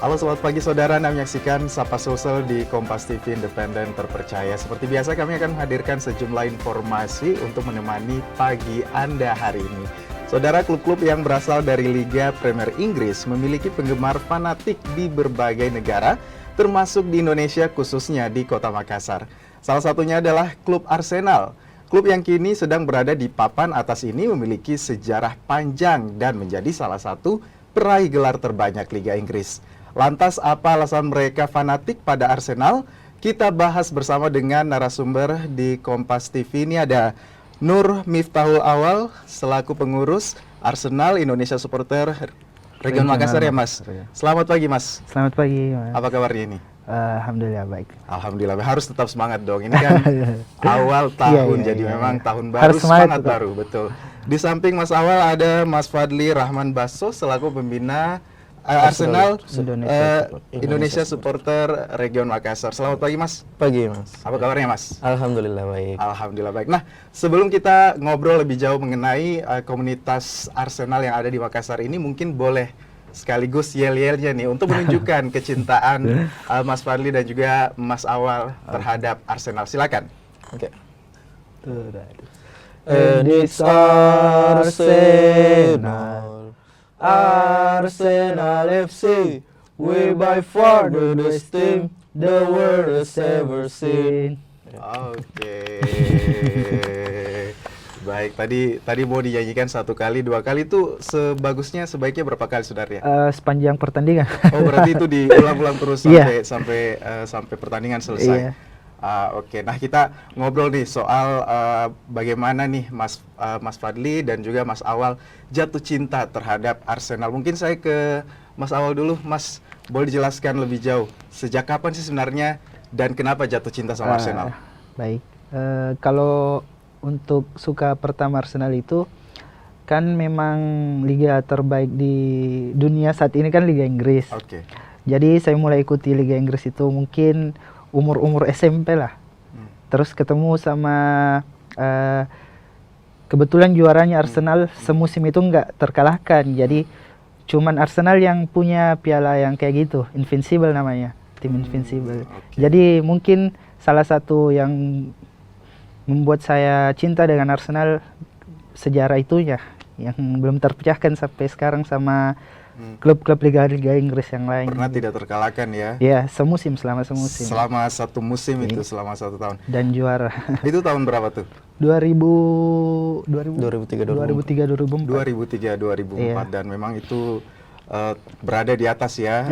Halo, selamat pagi saudara. Anda menyaksikan Sapa Sosial di Kompas TV Independen Terpercaya. Seperti biasa kami akan menghadirkan sejumlah informasi untuk menemani pagi Anda hari ini. Saudara, klub-klub yang berasal dari Liga Premier Inggris memiliki penggemar fanatik di berbagai negara, termasuk di Indonesia khususnya di Kota Makassar. Salah satunya adalah klub Arsenal. Klub yang kini sedang berada di papan atas ini memiliki sejarah panjang dan menjadi salah satu peraih gelar terbanyak Liga Inggris. Lantas apa alasan mereka fanatik pada Arsenal? Kita bahas bersama dengan narasumber di Kompas TV. Ini ada Nur Miftahul Awal selaku pengurus Arsenal Indonesia Supporter Region Makassar ya Mas. Selamat pagi Mas. Selamat pagi Mas. Apa kabarnya ini? Alhamdulillah baik. Alhamdulillah, harus tetap semangat dong. Ini kan awal tahun, jadi memang tahun baru, harus semangat baru, betul. Di samping Mas Awal ada Mas Fadli Rahman Basso selaku pembina Arsenal Indonesia Supporter Region Makassar. Selamat pagi Mas. Pagi Mas. Apa kabarnya Mas? Alhamdulillah baik. Alhamdulillah baik. Nah, sebelum kita ngobrol lebih jauh mengenai komunitas Arsenal yang ada di Makassar ini, mungkin boleh sekaligus yel-yelnya nih untuk menunjukkan kecintaan Mas Fadli dan juga Mas Awal terhadap Arsenal. Silakan. Oke. It's Arsenal, Arsenal FC. We by far the best team the world has ever seen. Oke. Baik, tadi mau dinyanyikan satu kali, dua kali itu sebaiknya berapa kali saudara ya? Sepanjang pertandingan. Oh, berarti itu diulang-ulang terus sampai pertandingan selesai. Iya. Oke, nah kita ngobrol nih soal bagaimana nih Mas Fadli dan juga Mas Awal jatuh cinta terhadap Arsenal. Mungkin saya ke Mas Awal dulu, Mas, boleh dijelaskan lebih jauh sejak kapan sih sebenarnya dan kenapa jatuh cinta sama Arsenal? Baik, kalau untuk suka pertama Arsenal itu kan memang liga terbaik di dunia saat ini kan Liga Inggris. Oke. Jadi saya mulai ikuti Liga Inggris itu mungkin umur SMP lah. Terus ketemu sama kebetulan juaranya Arsenal semusim itu nggak terkalahkan. Jadi cuman Arsenal yang punya piala yang kayak gitu, Invincible namanya, tim Invincible. Okay. Jadi mungkin salah satu yang membuat saya cinta dengan Arsenal sejarah itunya yang belum terpecahkan sampai sekarang sama klub-klub Liga Inggris yang lain. Pernah tidak terkalahkan ya? Ya, selama semusim. Selama satu musim itu, selama satu tahun. Dan juara. Itu tahun berapa tuh? 2003 2004. 2004 dan memang itu berada di atas ya,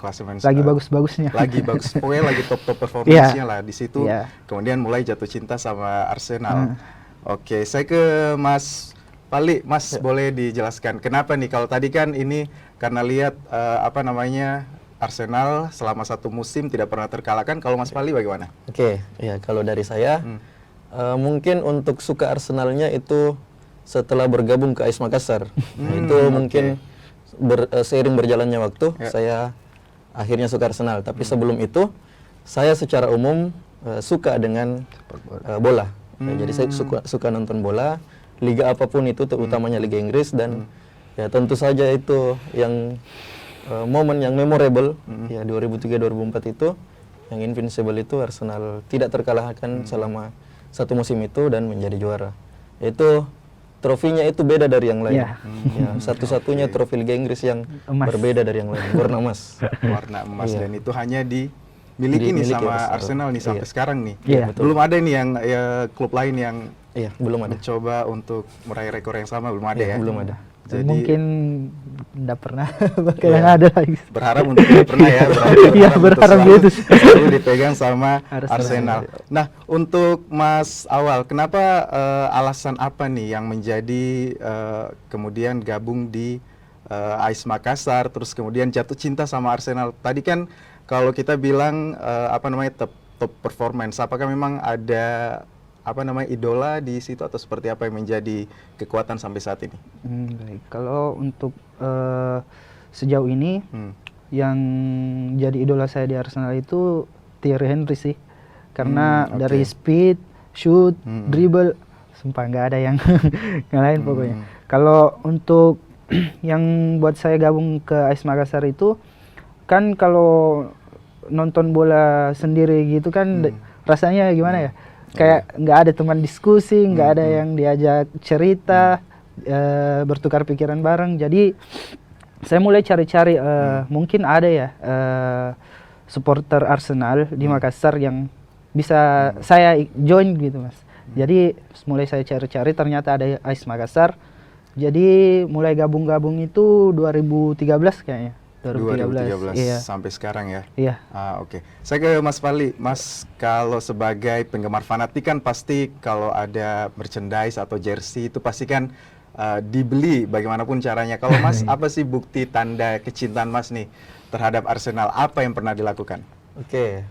klasemen. Lagi bagus-bagusnya. Lagi bagus, pokoknya lagi top performance-nya lah di situ. Kemudian mulai jatuh cinta sama Arsenal. Oke, saya ke Mas Fadli. Mas, boleh dijelaskan kenapa nih? Kalau tadi kan ini karena lihat Arsenal selama satu musim tidak pernah terkalahkan. Kalau Mas Fadli bagaimana? Oke, ya kalau dari saya mungkin untuk suka Arsenalnya itu setelah bergabung ke AS Makassar. Itu mungkin seiring berjalannya waktu saya akhirnya suka Arsenal. Tapi sebelum itu saya secara umum suka dengan bola. Jadi saya suka nonton bola, liga apapun itu, terutamanya Liga Inggris, dan ya tentu saja itu yang momen yang memorable ya 2003-2004 itu yang Invincible itu Arsenal tidak terkalahkan selama satu musim itu dan menjadi juara. Itu trofinya itu beda dari yang lain. Ya, satu-satunya trofi Liga Inggris yang berbeda dari yang lain, warna emas. Warna emas dan itu hanya dimiliki nih sama Arsenal nih sampai sekarang nih. Belum ada nih yang klub lain yang belum ada mencoba untuk meraih rekor yang sama, belum ada ya? Belum ada. Jadi mungkin tidak pernah bakalan ada lagi. Berharap untuk tidak pernah ya. Berharap gitu. Selalu dipegang sama Arsenal. Nah, untuk Mas Awal, kenapa alasan apa nih yang menjadi kemudian gabung di AS Makassar, terus kemudian jatuh cinta sama Arsenal? Tadi kan kalau kita bilang top performance, apakah memang ada idola di situ atau seperti apa yang menjadi kekuatan sampai saat ini? Baik. Kalau untuk sejauh ini yang jadi idola saya di Arsenal itu Thierry Henry sih, karena dari speed, shoot, dribble, sumpah nggak ada yang ngalahin pokoknya. Kalau untuk yang buat saya gabung ke AS Makassar itu kan kalau nonton bola sendiri gitu kan rasanya gimana ya? Kayak nggak ada teman diskusi, nggak ada yang diajak cerita, bertukar pikiran bareng. Jadi saya mulai cari-cari, mungkin ada ya supporter Arsenal di Makassar yang bisa saya join gitu Mas. Jadi mulai saya cari-cari, ternyata ada AIS Makassar. Jadi mulai gabung-gabung itu 2013 kayaknya. 2013 iya. sampai sekarang ya. Iya. Oke. Saya ke Mas Fadli. Mas, kalau sebagai penggemar fanatik kan pasti kalau ada merchandise atau jersey itu pasti kan dibeli bagaimanapun caranya. Kalau Mas, apa sih bukti tanda kecintaan Mas nih terhadap Arsenal? Apa yang pernah dilakukan? Oke,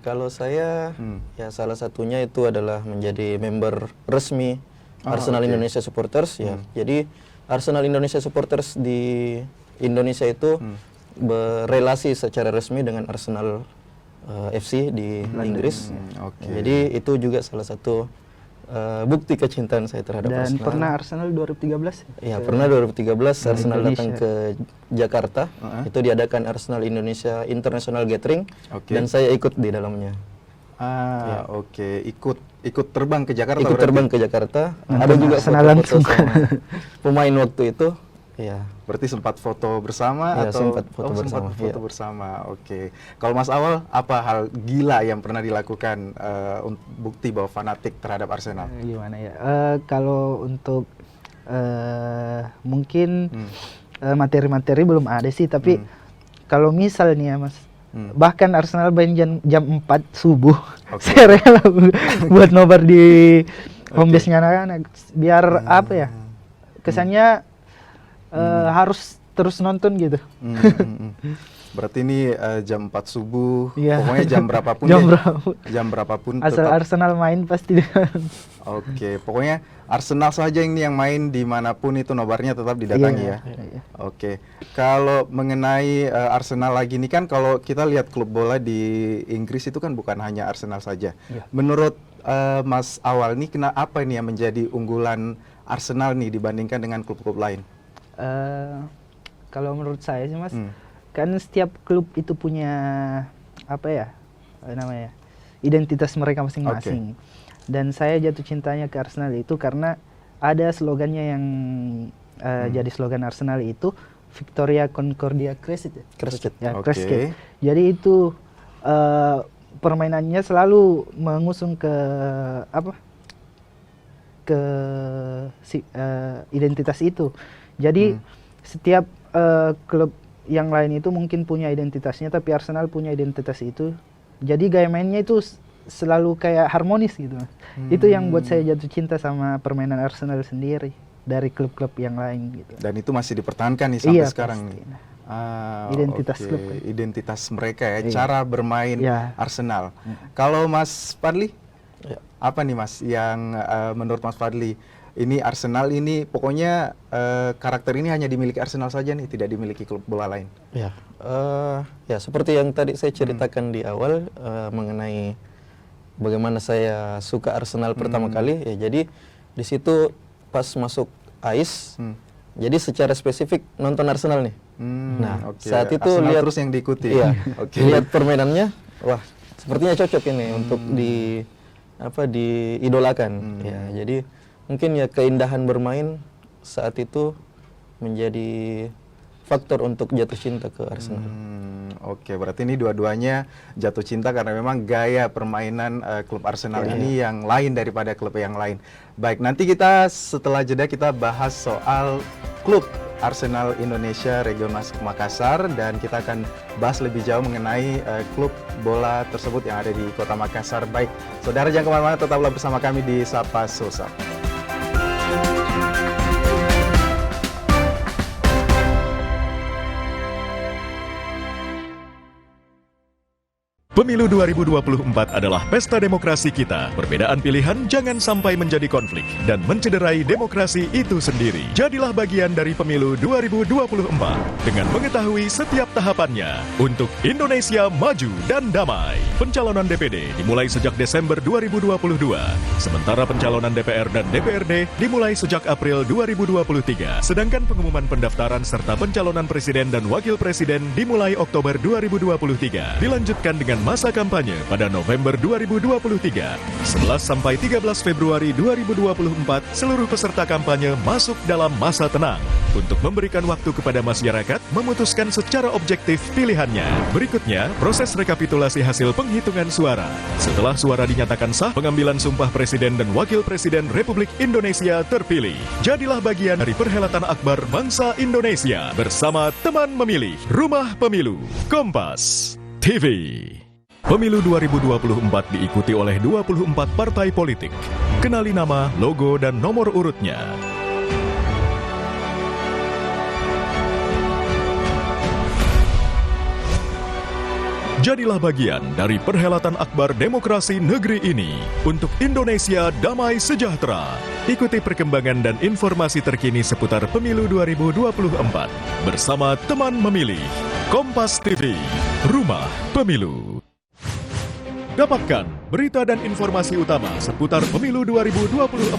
kalau saya ya salah satunya itu adalah menjadi member resmi Arsenal Indonesia Supporters ya. Jadi Arsenal Indonesia Supporters di Indonesia itu berelasi secara resmi dengan Arsenal FC di Inggris. Jadi itu juga salah satu bukti kecintaan saya terhadap Dan Arsenal. pernah Arsenal 2013? Ya, pernah 2013 Arsenal datang Indonesia. ke Jakarta. Itu diadakan Arsenal Indonesia International Gathering Oke. dan saya ikut di dalamnya. Oke. Ikut terbang ke Jakarta. Ikut berarti? terbang ke Jakarta. Nonton Ada juga Arsenal foto-foto langsung. sama pemain waktu itu. Ya. Berarti sempat foto bersama Iya, atau sempat foto bersama, sempat foto iya. bersama. Oke. Kalau Mas Awal, apa hal gila yang pernah dilakukan bukti bahwa fanatik terhadap Arsenal? Gimana ya? Kalau untuk mungkin materi-materi belum ada sih, tapi kalau misalnya Mas, bahkan Arsenal main jam 4 subuh, saya rela buat nobar di home base-nya anak-anak biar apa ya? Kesannya harus terus nonton gitu. Berarti ini jam 4 subuh, Iya. pokoknya jam berapapun Jam deh. berapa? Jam berapapun Asal tetap. Arsenal main pasti. Oke, pokoknya Arsenal saja ini yang main dimanapun itu nobarnya tetap didatangi ya. Iya. Oke, kalau mengenai Arsenal lagi nih kan kalau kita lihat klub bola di Inggris itu kan bukan hanya Arsenal saja. Iya. Menurut Mas Awal nih, apa ini yang menjadi unggulan Arsenal nih dibandingkan dengan klub-klub lain? Kalau menurut saya sih Mas, kan setiap klub itu punya apa ya namanya identitas mereka masing-masing. Dan saya jatuh cintanya ke Arsenal itu karena ada slogannya yang jadi slogan Arsenal itu Victoria Concordia Crescit. Crescit. Ya, Oke. Crescit. Jadi itu permainannya selalu mengusung ke apa? Ke identitas itu. Jadi setiap klub yang lain itu mungkin punya identitasnya, tapi Arsenal punya identitas itu. Jadi gaya mainnya itu selalu kayak harmonis gitu. Itu yang buat saya jatuh cinta sama permainan Arsenal sendiri dari klub-klub yang lain gitu. Dan itu masih dipertahankan nih sampai Iya, sekarang pasti. nih. Identitas oke. klub kan. Identitas mereka ya, Iya. cara bermain Iya. Arsenal. Kalau Mas Fadli, Ya. apa nih Mas yang menurut Mas Fadli ini Arsenal ini pokoknya karakter ini hanya dimiliki Arsenal saja nih, tidak dimiliki klub bola lain. Ya, ya seperti yang tadi saya ceritakan di awal mengenai bagaimana saya suka Arsenal pertama kali. Ya, jadi di situ pas masuk AIS, jadi secara spesifik nonton Arsenal nih. Nah, oke. saat itu Arsenal lihat terus yang diikuti. Iya, Oke. lihat permainannya, wah sepertinya cocok ini untuk diidolakan. Ya, jadi mungkin ya keindahan bermain saat itu menjadi faktor untuk jatuh cinta ke Arsenal. Oke, berarti ini dua-duanya jatuh cinta karena memang gaya permainan klub Arsenal ini yang lain daripada klub yang lain. Baik, nanti kita setelah jeda kita bahas soal klub Arsenal Indonesia Region Makassar dan kita akan bahas lebih jauh mengenai klub bola tersebut yang ada di Kota Makassar. Baik, saudara jangan kemana-mana, tetaplah bersama kami di Sapa Sosal. Pemilu 2024 adalah pesta demokrasi kita. Perbedaan pilihan jangan sampai menjadi konflik dan mencederai demokrasi itu sendiri. Jadilah bagian dari Pemilu 2024 dengan mengetahui setiap tahapannya untuk Indonesia maju dan damai. Pencalonan DPD dimulai sejak Desember 2022, sementara pencalonan DPR dan DPRD dimulai sejak April 2023. Sedangkan pengumuman pendaftaran serta pencalonan presiden dan wakil presiden dimulai Oktober 2023. Dilanjutkan dengan masa kampanye pada November 2023. 11 sampai 13 Februari 2024, seluruh peserta kampanye masuk dalam masa tenang untuk memberikan waktu kepada masyarakat memutuskan secara objektif pilihannya. Berikutnya, proses rekapitulasi hasil penghitungan suara. Setelah suara dinyatakan sah, pengambilan sumpah Presiden dan Wakil Presiden Republik Indonesia terpilih. Jadilah bagian dari perhelatan akbar bangsa Indonesia bersama teman memilih Rumah Pemilu Kompas TV. Pemilu 2024 diikuti oleh 24 partai politik. Kenali nama, logo, dan nomor urutnya. Jadilah bagian dari perhelatan akbar demokrasi negeri ini untuk Indonesia damai sejahtera. Ikuti perkembangan dan informasi terkini seputar Pemilu 2024 bersama teman memilih Kompas TV, Rumah Pemilu. Dapatkan berita dan informasi utama seputar Pemilu 2024.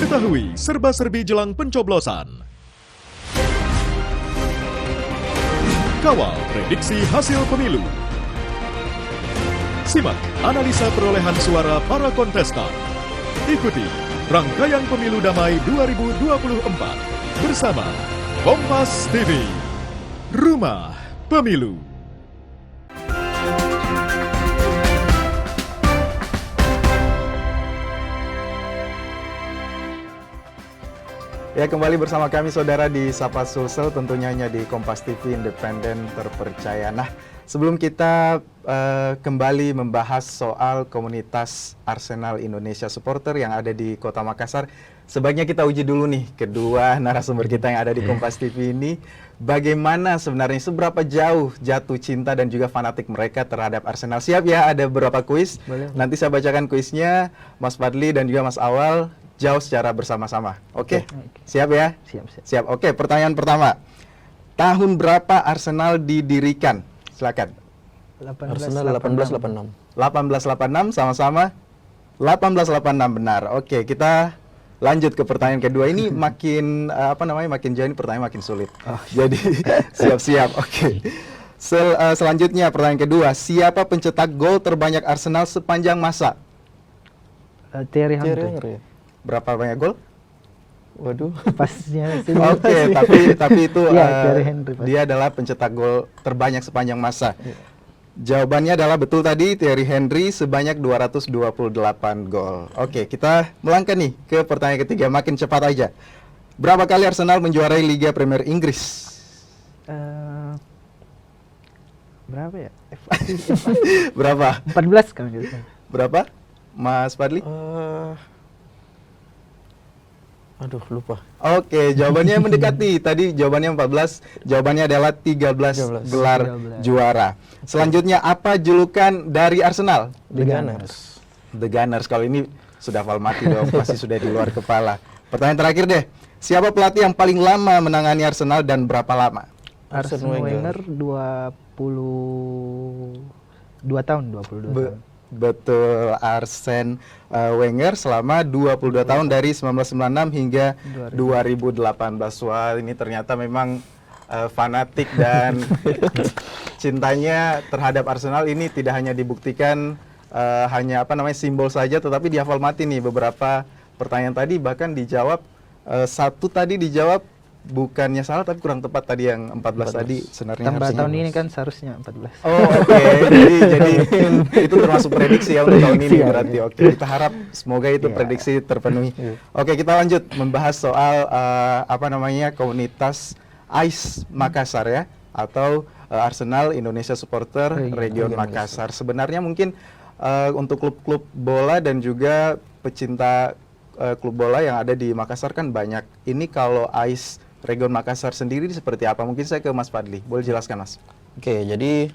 Ketahui serba-serbi jelang pencoblosan. Kawal prediksi hasil pemilu. Simak analisa perolehan suara para kontestan. Ikuti rangkaian Pemilu Damai 2024 bersama Kompas TV, Rumah Pemilu. Ya, kembali bersama kami saudara di Sapa Sulsel, tentunya hanya di Kompas TV Independen Terpercaya. Nah, sebelum kita kembali membahas soal komunitas Arsenal Indonesia Supporter yang ada di Kota Makassar, sebaiknya kita uji dulu nih kedua narasumber kita yang ada di Kompas TV ini, bagaimana sebenarnya seberapa jauh jatuh cinta dan juga fanatik mereka terhadap Arsenal. Siap ya, ada beberapa kuis. Nanti saya bacakan kuisnya, Mas Fadli dan juga Mas Awal jauh secara bersama-sama. Oke? Siap ya? Siap. Oke, pertanyaan pertama. Tahun berapa Arsenal didirikan? Silakan. Arsenal 1886. 1886 sama-sama. 1886 benar. Oke, kita lanjut ke pertanyaan kedua. Ini makin makin jauh, ini pertanyaan makin sulit. Jadi siap-siap. Oke. Selanjutnya pertanyaan kedua. Siapa pencetak gol terbanyak Arsenal sepanjang masa? Thierry Henry. Berapa banyak gol? Waduh. Pasnya Oke, tapi itu Thierry Henry, dia adalah pencetak gol terbanyak sepanjang masa. Jawabannya adalah betul tadi, Thierry Henry sebanyak 228 gol. Oke, kita melangkah nih ke pertanyaan ketiga, makin cepat aja. Berapa kali Arsenal menjuarai Liga Premier Inggris? Berapa ya? Berapa? 14 kan gitu. Berapa? Mas Fadli? Aduh, lupa. Oke, jawabannya mendekati. Tadi jawabannya 14, jawabannya adalah 13 gelar 13 juara. Selanjutnya, apa julukan dari Arsenal? The Gunners. The Gunners. Kalau ini sudah hafal mati dong, pasti sudah di luar kepala. Pertanyaan terakhir deh. Siapa pelatih yang paling lama menangani Arsenal dan berapa lama? Arsene Wenger 22 tahun. Betul, Arsene Wenger selama 22 tahun dari 1996 hingga 2018. Wah, ini ternyata memang fanatik dan cintanya terhadap Arsenal ini tidak hanya dibuktikan hanya simbol saja, tetapi dihafal mati nih beberapa pertanyaan tadi, bahkan dijawab satu tadi dijawab bukannya salah tapi kurang tepat tadi yang 14 tadi sebenarnya tambah harusnya. tahun ini kan seharusnya 14. Oh, oke. jadi itu termasuk prediksi ya untuk tahun ini berarti. Oke, kita harap semoga itu prediksi terpenuhi. Oke, kita lanjut membahas soal komunitas AIS Makassar ya, atau Arsenal Indonesia Supporter Region Makassar. Sebenarnya mungkin untuk klub-klub bola dan juga pecinta klub bola yang ada di Makassar kan banyak. Ini kalau AIS Region Makassar sendiri seperti apa? Mungkin saya ke Mas Fadli. Boleh jelaskan, Mas? Oke, jadi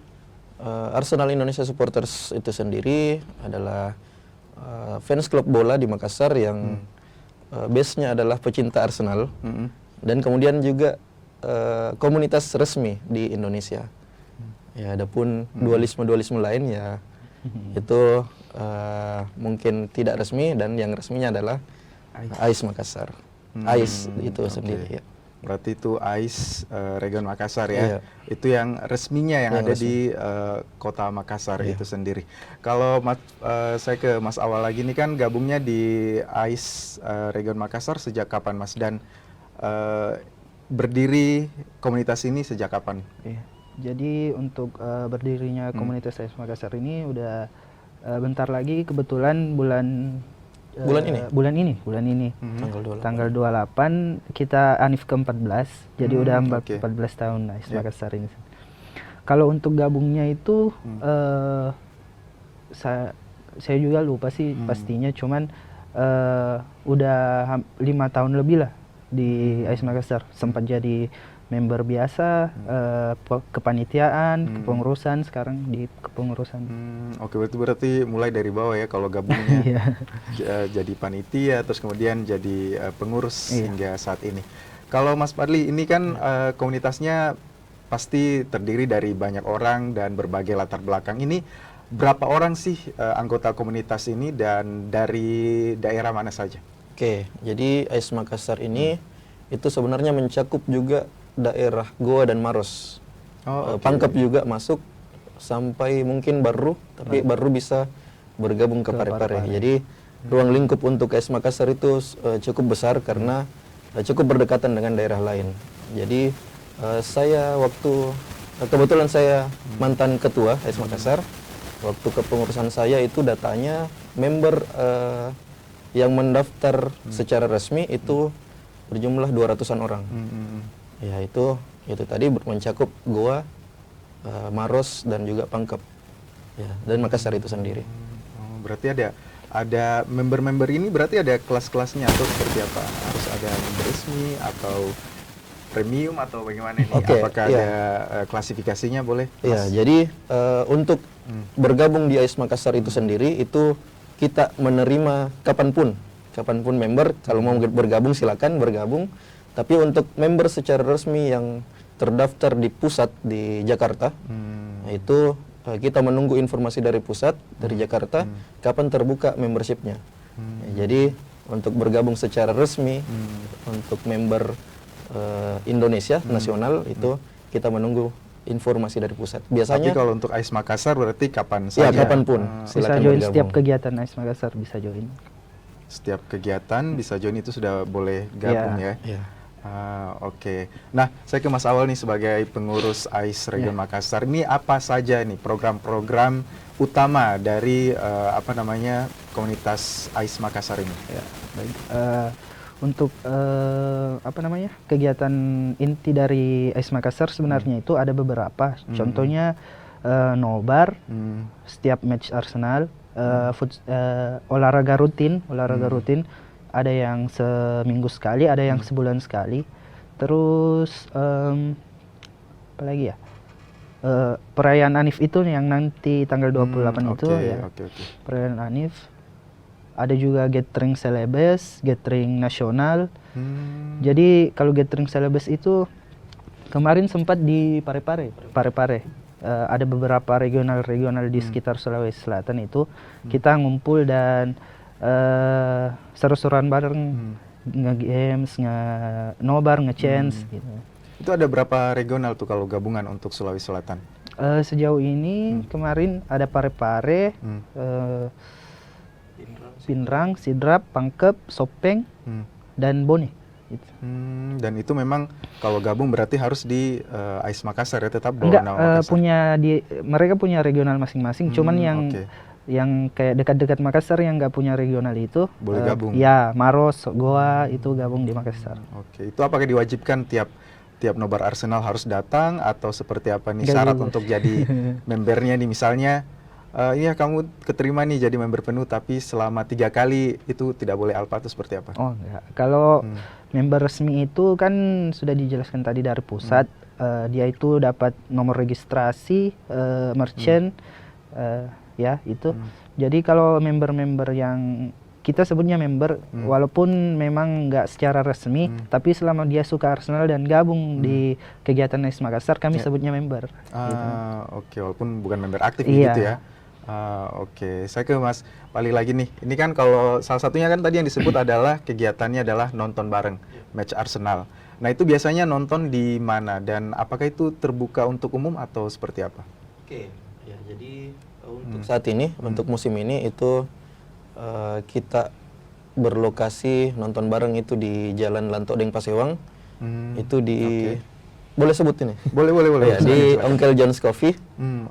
Arsenal Indonesia Supporters itu sendiri adalah fans klub bola di Makassar yang base-nya adalah pecinta Arsenal, dan kemudian juga komunitas resmi di Indonesia. Ya, adapun dualisme lain ya itu mungkin tidak resmi, dan yang resminya adalah AIS Makassar. AIS itu sendiri ya. Berarti itu AIS Region Makassar ya. Iya. Itu yang resminya yang ada di kota Makassar itu sendiri. Kalau saya ke Mas Awal lagi, nih kan gabungnya di AIS Region Makassar sejak kapan Mas, dan berdiri komunitas ini sejak kapan? Iya. Jadi untuk berdirinya komunitas AIS Makassar ini udah bentar lagi, kebetulan bulan ini tanggal 28 kita Anif ke-14, jadi udah 14 tahun AIS Makassar ini. Kalau untuk gabungnya itu saya juga lupa sih pastinya, cuman udah 5 tahun lebih lah di AIS Makassar. Sempat jadi member biasa, kepanitiaan, kepengurusan, sekarang di kepengurusan. Oke, berarti mulai dari bawah ya kalau gabungnya. Jadi panitia, terus kemudian jadi pengurus hingga saat ini. Kalau Mas Fadli, ini kan komunitasnya pasti terdiri dari banyak orang dan berbagai latar belakang. Ini berapa orang sih anggota komunitas ini, dan dari daerah mana saja? Oke, jadi AIS Makassar ini itu sebenarnya mencakup juga daerah Goa dan Maros. Pangkep juga masuk, sampai mungkin Barru, tapi Barru bisa bergabung ke Parepare. Jadi ruang lingkup untuk AIS Makassar itu cukup besar karena cukup berdekatan dengan daerah lain. Jadi kebetulan saya mantan ketua AIS Makassar. Waktu kepengurusan saya itu datanya member yang mendaftar secara resmi itu berjumlah 200-an orang. Ya, itu tadi mencakup Goa, Maros, dan juga Pangkep. Ya, dan Makassar itu sendiri. Berarti ada member-member ini, berarti ada kelas-kelasnya atau seperti apa? Harus ada member resmi atau premium atau bagaimana ini? Apakah ada klasifikasinya, boleh? Iya, jadi untuk bergabung di AIS Makassar itu sendiri, itu kita menerima kapanpun member. Kalau mau bergabung silakan bergabung. Tapi untuk member secara resmi yang terdaftar di pusat di Jakarta, itu kita menunggu informasi dari pusat, dari Jakarta, kapan terbuka membershipnya. Jadi untuk bergabung secara resmi, untuk member Indonesia nasional, itu kita menunggu informasi dari pusat. Biasanya. Tapi kalau untuk AIS Makassar berarti kapan saja? Ya, kapanpun. Bisa join setiap kegiatan AIS Makassar, bisa join. Setiap kegiatan bisa join, itu sudah boleh gabung ya? Oke. Nah, saya ke Mas Awal nih sebagai pengurus AIS Region Makassar. Ini apa saja nih program-program utama dari komunitas AIS Makassar ini? Ya, baik. Untuk kegiatan inti dari AIS Makassar sebenarnya itu ada beberapa. Contohnya nobar, setiap match Arsenal, olahraga rutin. Ada yang seminggu sekali, ada yang sebulan sekali. Terus apa lagi ya? Perayaan Anif itu yang nanti tanggal 28 itu ya. Perayaan Anif. Ada juga gathering selebes, gathering nasional. Jadi kalau gathering selebes itu kemarin sempat di Parepare. Ada beberapa regional di sekitar Sulawesi Selatan itu kita ngumpul dan seru-seruan bareng, nge-games, nobar, nge-chance gitu. Itu ada berapa regional tuh kalau gabungan untuk Sulawesi Selatan? Sejauh ini kemarin ada Parepare, Pinrang, Sidrap, Pangkep, Sopeng, dan Bone. Dan itu memang kalau gabung berarti harus di AIS Makassar ya, tetap bawa Enggak, nama Makassar? mereka punya regional masing-masing, cuman yang kayak dekat-dekat Makassar yang nggak punya regional itu boleh gabung. Ya, Maros, Goa itu gabung di Makassar. Oke, itu apakah diwajibkan tiap nobar Arsenal harus datang, atau seperti apa nih syarat untuk jadi membernya nih? Misalnya kamu keterima nih jadi member penuh, tapi selama 3 kali itu tidak boleh alpa, itu seperti apa? Oh enggak, kalau member resmi itu kan sudah dijelaskan tadi dari pusat, dia itu dapat nomor registrasi merchant, ya itu. Jadi kalau member-member yang kita sebutnya member, walaupun memang nggak secara resmi, tapi selama dia suka Arsenal dan gabung di kegiatan AS Makassar, kami sebutnya member. Gitu. Oke, walaupun bukan member aktif Iya. gitu ya. Oke, saya ke Mas Pali lagi nih. Ini kan kalau salah satunya kan tadi yang disebut adalah kegiatannya adalah nonton bareng match Arsenal. Nah itu biasanya nonton di mana dan apakah itu terbuka untuk umum atau seperti apa? Oke, ya jadi untuk saat ini, untuk musim ini itu kita berlokasi nonton bareng itu di Jalan Lantodeng Pasewang. Itu di boleh sebut ini? Boleh. Ya, di Uncle John's Coffee.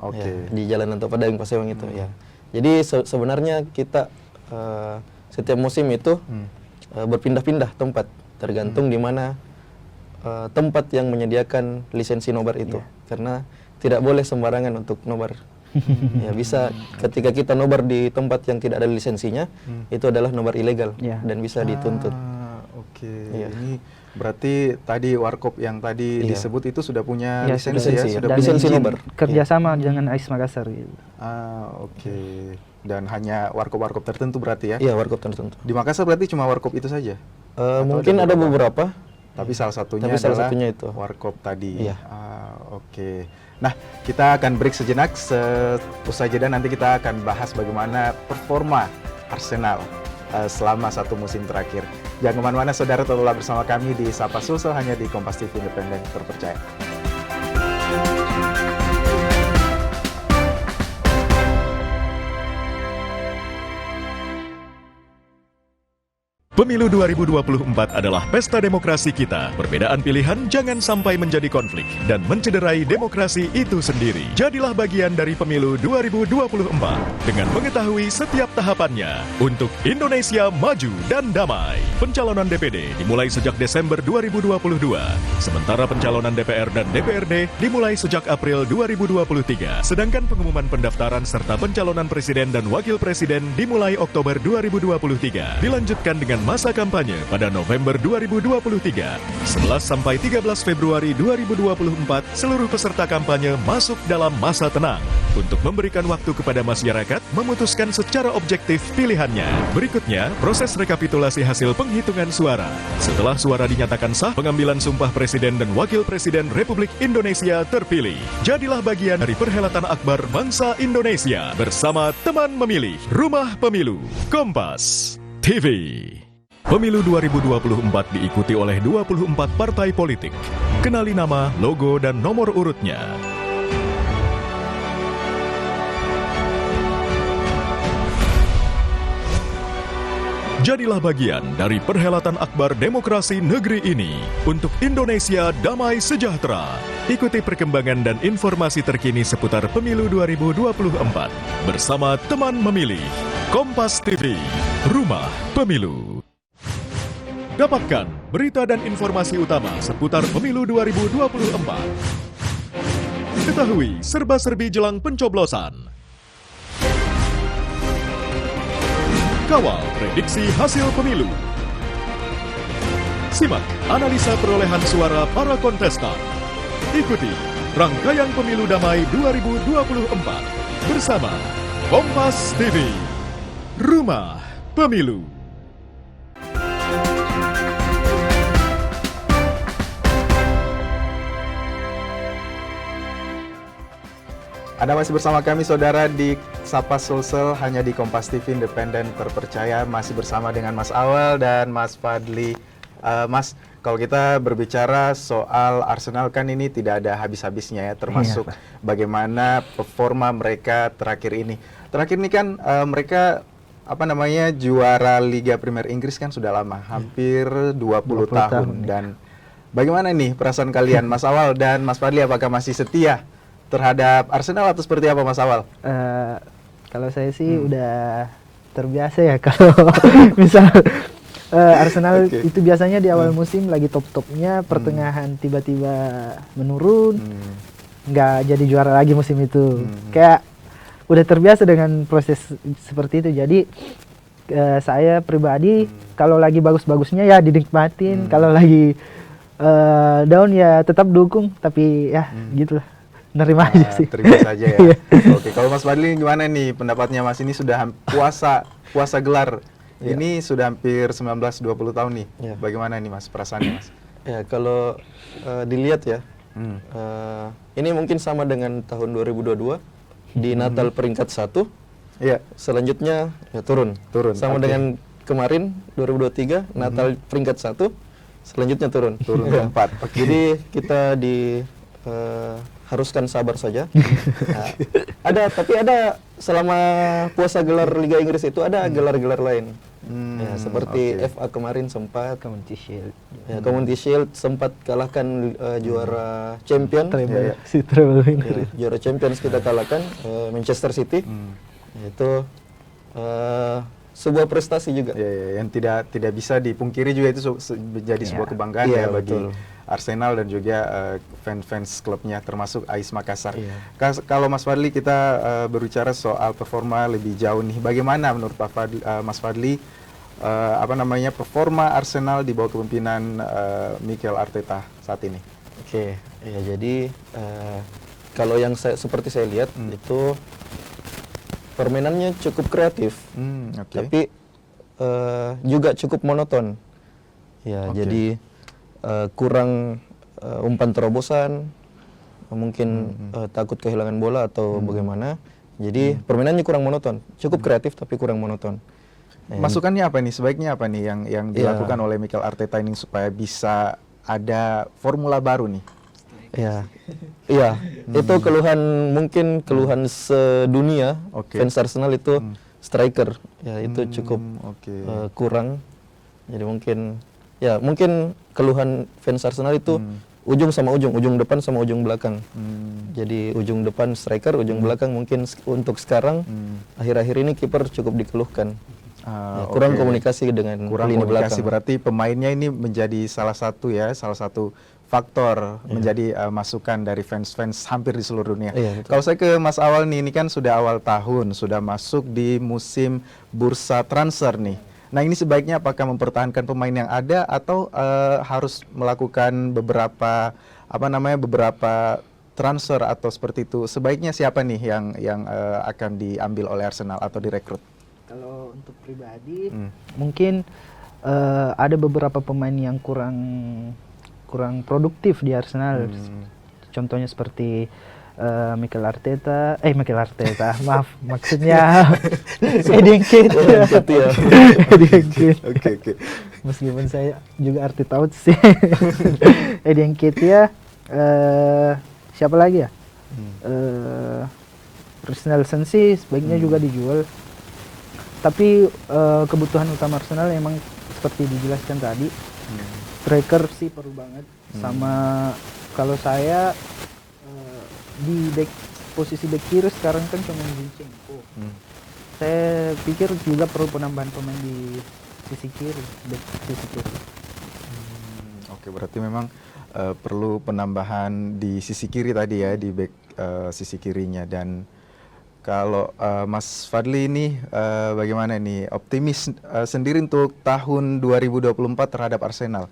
Oke. Ya, di Jalan Lantodeng Pasewang itu ya. Jadi sebenarnya kita setiap musim itu berpindah-pindah tempat tergantung di mana tempat yang menyediakan lisensi nobar itu. Karena tidak boleh sembarangan untuk nobar. Ya bisa ketika kita nobar di tempat yang tidak ada lisensinya, itu adalah nobar ilegal dan bisa dituntut. Oke. Ini berarti tadi Warkop yang tadi disebut itu sudah punya lisensi ya, sudah dan punya lisensi izin. nobar. Kerjasama dengan AS Makassar gitu. Oke. Dan hanya Warkop-Warkop tertentu berarti ya? Iya, Warkop tertentu. Di Makassar berarti cuma Warkop itu saja? Mungkin ada beberapa. Tapi salah satunya Tapi salah adalah satunya itu. Warkop tadi. Iya. Oke. Nah, kita akan break sejenak. Usai jeda nanti kita akan bahas bagaimana performa Arsenal selama satu musim terakhir. Jangan kemana-mana, saudara, tetaplah bersama kami di Sapa Sulsel hanya di Kompas TV Independen Terpercaya. Pemilu 2024 adalah pesta demokrasi kita. Perbedaan pilihan jangan sampai menjadi konflik dan mencederai demokrasi itu sendiri. Jadilah bagian dari pemilu 2024 dengan mengetahui setiap tahapannya untuk Indonesia maju dan damai. Pencalonan DPD dimulai sejak Desember 2022, sementara pencalonan DPR dan DPRD dimulai sejak April 2023. Sedangkan pengumuman pendaftaran serta pencalonan presiden dan wakil presiden dimulai Oktober 2023. Dilanjutkan dengan masa kampanye pada November 2023. 11 sampai 13 Februari 2024, seluruh peserta kampanye masuk dalam masa tenang untuk memberikan waktu kepada masyarakat memutuskan secara objektif pilihannya. Berikutnya, proses rekapitulasi hasil penghitungan suara. Setelah suara dinyatakan sah, pengambilan sumpah Presiden dan Wakil Presiden Republik Indonesia terpilih. Jadilah bagian dari perhelatan akbar bangsa Indonesia bersama teman memilih Rumah Pemilu Kompas TV. Pemilu 2024 diikuti oleh 24 partai politik. Kenali nama, logo, dan nomor urutnya. Jadilah bagian dari perhelatan akbar demokrasi negeri ini untuk Indonesia damai sejahtera. Ikuti perkembangan dan informasi terkini seputar Pemilu 2024 bersama teman memilih Kompas TV, Rumah Pemilu. Dapatkan berita dan informasi utama seputar Pemilu 2024. Ketahui serba-serbi jelang pencoblosan. Kawal prediksi hasil pemilu. Simak analisa perolehan suara para kontestan. Ikuti rangkaian Pemilu Damai 2024 bersama Kompas TV, Rumah Pemilu. Anda masih bersama kami, saudara, di Sapa Sulsel hanya di Kompas TV Independen Terpercaya. Masih bersama dengan Mas Awal dan Mas Fadli. Mas, kalau kita berbicara soal Arsenal kan ini tidak ada habis-habisnya ya, termasuk bagaimana performa mereka terakhir ini. Terakhir ini kan mereka juara Liga Premier Inggris kan sudah lama, hampir 20 tahun. Dan bagaimana nih perasaan kalian, Mas Awal dan Mas Fadli, apakah masih setia terhadap Arsenal atau seperti apa, Mas Awal? Kalau saya sih udah terbiasa ya kalau misal Arsenal itu biasanya di awal musim lagi top-topnya, pertengahan tiba-tiba menurun, nggak jadi juara lagi musim itu. Kayak udah terbiasa dengan proses seperti itu. Jadi saya pribadi kalau lagi bagus-bagusnya ya dinikmatin, kalau lagi Down ya tetap dukung, tapi ya gitulah, nerima aja sih. Terima saja ya. Iya. Oke, kalau Mas Fadli gimana nih pendapatnya Mas? Ini sudah puasa gelar. Ini sudah hampir 19-20 tahun nih. Iya. Bagaimana nih Mas perasaannya Mas? Ya kalau dilihat ya, ini mungkin sama dengan tahun 2022 di Natal peringkat 1, Iya. selanjutnya ya turun. Sama oke. dengan kemarin 2023 Natal peringkat 1, selanjutnya turun. Turun ke 4. Jadi kita haruskan sabar saja. Nah, tapi ada selama puasa gelar Liga Inggris itu ada gelar-gelar lain. Ya, seperti oke. FA kemarin sempat, Community Shield. ya, Community Shield sempat kalahkan juara champion. Treble, si treble Ya, winner. juara Champions kita kalahkan Manchester City. Itu sebuah prestasi juga. Ya, yang tidak bisa dipungkiri juga itu menjadi sebuah kebanggaan Iya, ya bagi betul. Arsenal dan juga fans klubnya termasuk AIS Makassar. Iya. Kalau Mas Fadli kita berbicara soal performa lebih jauh nih, bagaimana menurut Mas Fadli performa Arsenal di bawah kepemimpinan Mikel Arteta saat ini? Oke, ya jadi kalau yang seperti saya lihat itu permainannya cukup kreatif, Oke. tapi juga cukup monoton. Ya, Oke. jadi kurang umpan terobosan, mungkin takut kehilangan bola atau bagaimana. Jadi permainannya kurang monoton, cukup kreatif tapi kurang monoton. Masukannya apa nih? Sebaiknya apa nih yang Iya. dilakukan oleh Mikel Arteta ini supaya bisa ada formula baru nih? Iya, itu mungkin keluhan sedunia. Oke. Fans Arsenal itu striker, ya itu cukup Oke. kurang. Jadi mungkin keluhan fans Arsenal itu ujung sama ujung depan sama ujung belakang. Jadi ujung depan striker, ujung belakang mungkin untuk sekarang akhir-akhir ini kiper cukup dikeluhkan. Ya, kurang Oke. komunikasi dengan Kurang lini komunikasi, belakang. berarti pemainnya ini menjadi salah satu faktor menjadi masukan dari fans-fans hampir di seluruh dunia. Iya, betul. Kalau saya ke Mas Awal nih, ini kan sudah awal tahun, sudah masuk di musim bursa transfer nih. Nah, ini sebaiknya apakah mempertahankan pemain yang ada atau harus melakukan beberapa transfer atau seperti itu? Sebaiknya siapa nih yang akan diambil oleh Arsenal atau direkrut? Kalau untuk pribadi, mungkin ada beberapa pemain yang kurang produktif di Arsenal. Contohnya seperti Mikel Arteta, maaf, maksudnya Eddie Nketiah. Eddie Nketiah. Oke. Meskipun saya juga Arteta out sih. Eddie Nketiah, siapa lagi ya? Chris Nelson sih sebaiknya juga dijual. Tapi kebutuhan utama Arsenal emang seperti dijelaskan tadi, striker sih perlu banget. Sama kalau saya di posisi back kiri sekarang kan cuma Zinchenko. Saya pikir juga perlu penambahan pemain di sisi kiri, back sisi kiri. Oke, berarti memang perlu penambahan di sisi kiri tadi ya, di back sisi kirinya. Dan kalau Mas Fadli ini bagaimana nih, optimis sendiri untuk tahun 2024 terhadap Arsenal?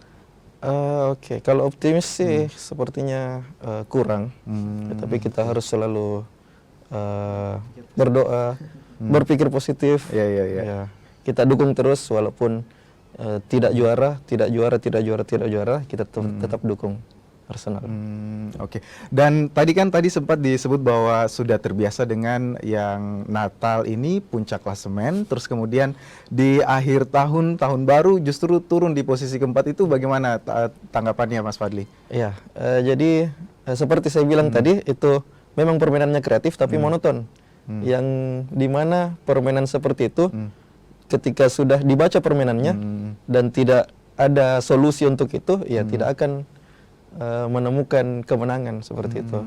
Oke, kalau optimis sih sepertinya kurang. Tapi kita harus selalu berdoa, berpikir positif. Iya. Ya, kita dukung terus walaupun tidak juara, kita tetap dukung Arsenal. Oke. Dan tadi sempat disebut bahwa sudah terbiasa dengan yang Natal ini puncak klasemen, terus kemudian di akhir tahun baru justru turun di posisi keempat, itu bagaimana tanggapannya Mas Fadli? Iya, jadi seperti saya bilang tadi, itu memang permainannya kreatif tapi monoton. Yang dimana permainan seperti itu, ketika sudah dibaca permainannya dan tidak ada solusi untuk itu, ya tidak akan menemukan kemenangan seperti itu.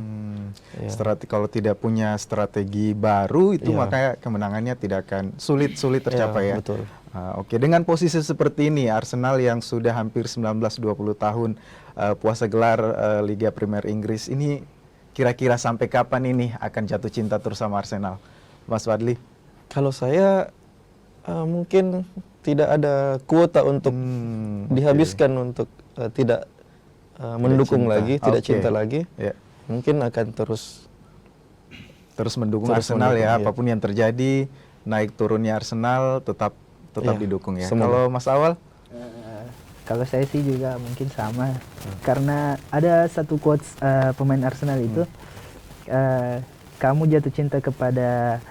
Ya. Kalau tidak punya strategi baru itu Iya. maka kemenangannya tidak akan sulit tercapai ya. Betul. Oke, dengan posisi seperti ini Arsenal yang sudah hampir 19-20 tahun puasa gelar Liga Premier Inggris ini, kira-kira sampai kapan ini akan jatuh cinta terus sama Arsenal, Mas Fadli? Kalau saya mungkin tidak ada kuota untuk dihabiskan untuk tidak mendukung cinta. lagi, tidak Oke. cinta lagi, Ya. mungkin akan terus Terus mendukung Terus Arsenal mendukung, ya, iya. apapun yang terjadi, naik turunnya Arsenal tetap Iya, didukung ya. semoga. Kalau Mas Awal? Kalau saya sih juga mungkin sama, karena ada satu quotes pemain Arsenal itu, kamu jatuh cinta kepada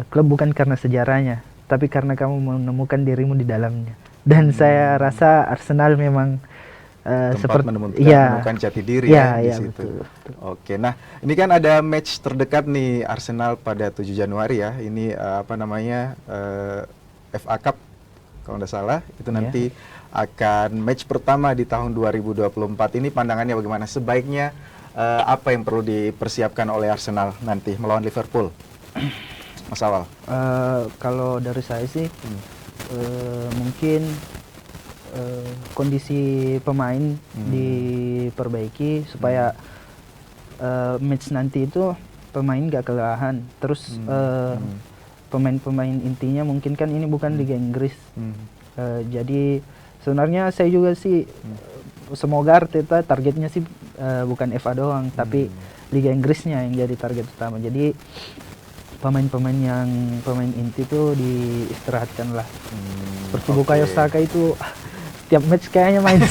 klub bukan karena sejarahnya, tapi karena kamu menemukan dirimu di dalamnya. Dan saya rasa Arsenal memang Tempat iya, menemukan jati diri iya, ya di iya, situ. betul. Oke, nah ini kan ada match terdekat nih Arsenal pada 7 Januari ya. Ini FA Cup kalau nggak salah. Itu Iya. nanti akan match pertama di tahun 2024. Ini pandangannya bagaimana? Sebaiknya apa yang perlu dipersiapkan oleh Arsenal nanti melawan Liverpool? Mas Awal. Kalau dari saya sih mungkin kondisi pemain diperbaiki supaya match nanti itu pemain gak kelelahan. Terus pemain-pemain intinya mungkin kan ini bukan Liga Inggris. Jadi sebenarnya saya juga sih semoga Arteta targetnya sih bukan FA doang, tapi Liga Inggrisnya yang jadi target utama. Jadi pemain-pemain pemain inti itu diistirahatkan lah. Seperti Bukayo Saka itu tiap match kayaknya main.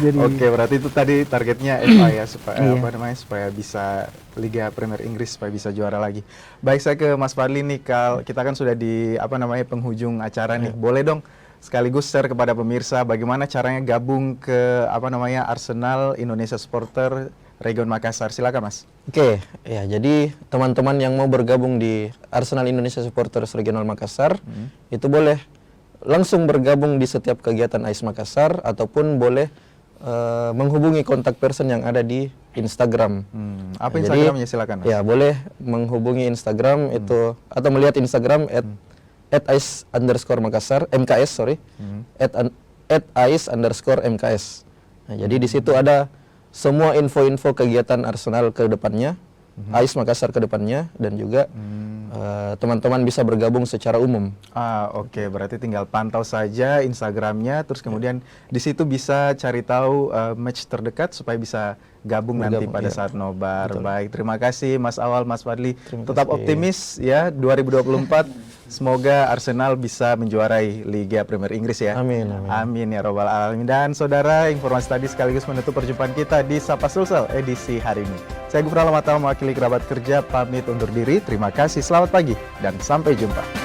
Jadi Oke, berarti itu tadi targetnya FA ya supaya Iya. supaya bisa Liga Premier Inggris supaya bisa juara lagi. Baik, saya ke Mas Fadli nih, kita kan sudah di penghujung acara nih. Boleh dong sekaligus share kepada pemirsa bagaimana caranya gabung ke Arsenal Indonesia Supporter Region Makassar. Silakan Mas. Oke, ya jadi teman-teman yang mau bergabung di Arsenal Indonesia Supporters Regional Makassar itu boleh langsung bergabung di setiap kegiatan AIS Makassar ataupun boleh menghubungi kontak person yang ada di Instagram. Apa Nah, Instagramnya silakan Mas. Ya, boleh menghubungi Instagram itu atau melihat Instagram @ais_makassar MKS sorry @ais_mks. Nah, jadi di situ ada semua info-info kegiatan Arsenal ke depannya, AIS Makassar ke depannya, dan juga teman-teman bisa bergabung secara umum. Oke, berarti tinggal pantau saja Instagramnya, terus kemudian di situ bisa cari tahu match terdekat supaya bisa gabung nanti Bergabung, pada iya. saat nobar. Betul. Baik, terima kasih Mas Awal, Mas Fadli. Terima Tetap kasih. optimis ya 2024. Semoga Arsenal bisa menjuarai Liga Premier Inggris ya. Amin, amin. Amin ya robbal alamin. Dan saudara, informasi tadi sekaligus menutup perjumpaan kita di Sapa Sulsel edisi hari ini. Saya Gufran Lamatal mewakili kerabat kerja pamit undur diri. Terima kasih, selamat pagi dan sampai jumpa.